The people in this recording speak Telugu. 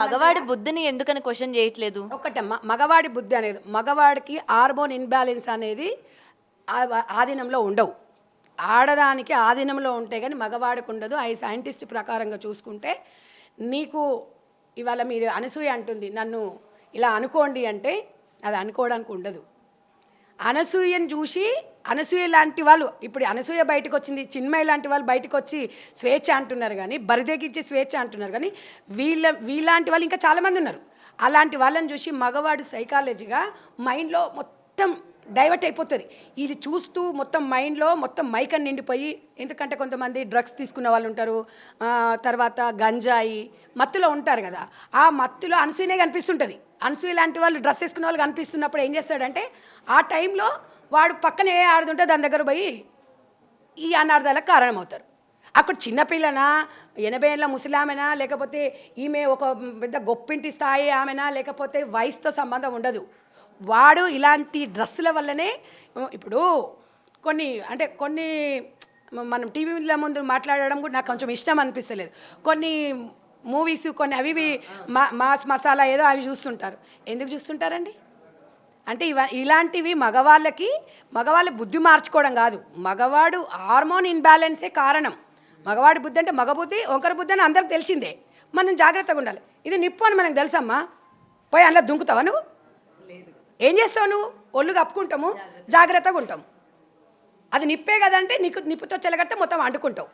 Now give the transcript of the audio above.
మగవాడి బుద్ధిని ఎందుకని క్వశ్చన్ చేయట్లేదు? ఒకటమ్మా, మగవాడి బుద్ధి అనేది, మగవాడికి హార్మోన్ ఇన్బ్యాలెన్స్ అనేది ఆధీనంలో ఉండవు. ఆడదానికి ఆధీనంలో ఉంటే కానీ మగవాడికి ఉండదు. ఆ సైంటిస్ట్ ప్రకారంగా చూసుకుంటే నీకు ఇవాళ మీరు అనసూయ అంటుంది నన్ను ఇలా అనుకోండి అంటే అది అనుకోవడానికి ఉండదు. అనసూయను చూసి అనసూయ లాంటి వాళ్ళు, ఇప్పుడు అనసూయ బయటకు వచ్చింది, చిన్మయి లాంటి వాళ్ళు బయటకు వచ్చి స్వేచ్ఛ అంటున్నారు, కానీ బరిదెగించి స్వేచ్ఛ అంటున్నారు, కానీ వీళ్ళలాంటి వాళ్ళు ఇంకా చాలామంది ఉన్నారు. అలాంటి వాళ్ళని చూసి మగవాడు సైకాలజీగా మైండ్లో మొత్తం డైవర్ట్ అయిపోతుంది. ఇది చూస్తూ మొత్తం మైండ్లో మొత్తం మైకన్ నిండిపోయి, ఎందుకంటే కొంతమంది డ్రగ్స్ తీసుకున్న వాళ్ళు ఉంటారు, తర్వాత గంజాయి మత్తులో ఉంటారు కదా, ఆ మత్తులో అనసూయనే కనిపిస్తుంటుంది. అనసూయ లాంటి వాళ్ళు డ్రెస్ వేసుకున్న వాళ్ళు కనిపిస్తున్నప్పుడు ఏం చేస్తాడంటే ఆ టైంలో వాడు పక్కన ఏ ఆడుతుంటే దాని దగ్గర పోయి ఈ అనార్థాలకు కారణమవుతారు. అక్కడ చిన్నపిల్లనా, 80 ఏళ్ళ ముసలామెనా, లేకపోతే ఈమె ఒక పెద్ద గొప్పింటి స్థాయి ఆమెనా, లేకపోతే వయసుతో సంబంధం ఉండదు. వాడు ఇలాంటి డ్రెస్సుల వల్లనే ఇప్పుడు కొన్ని మనం టీవీల ముందు మాట్లాడడం కూడా నాకు కొంచెం ఇష్టం అనిపిస్తలేదు. కొన్ని మూవీస్ కొన్ని అవి మాస్ మసాలా ఏదో అవి చూస్తుంటారు. ఎందుకు చూస్తుంటారండి అంటే ఇలాంటివి మగవాళ్ళ బుద్ధి మార్చుకోవడం కాదు, మగవాడు హార్మోన్ ఇన్బ్యాలెన్సే కారణం. మగవాడి బుద్ధి అంటే మగ బుద్ధి, ఒకరి బుద్ధి అని అందరికి తెలిసిందే. మనం జాగ్రత్తగా ఉండాలి. ఇది నిప్పు అని మనకు తెలుసమ్మా, పోయి అందులో దుంకుతావా నువ్వు? ఏం చేస్తావు నువ్వు? ఒళ్ళు కప్పుకుంటాము, జాగ్రత్తగా ఉంటాము. అది నిప్పే కదంటే నీకు నిప్పుతో చెలగడితే మొత్తం అంటుకుంటావు.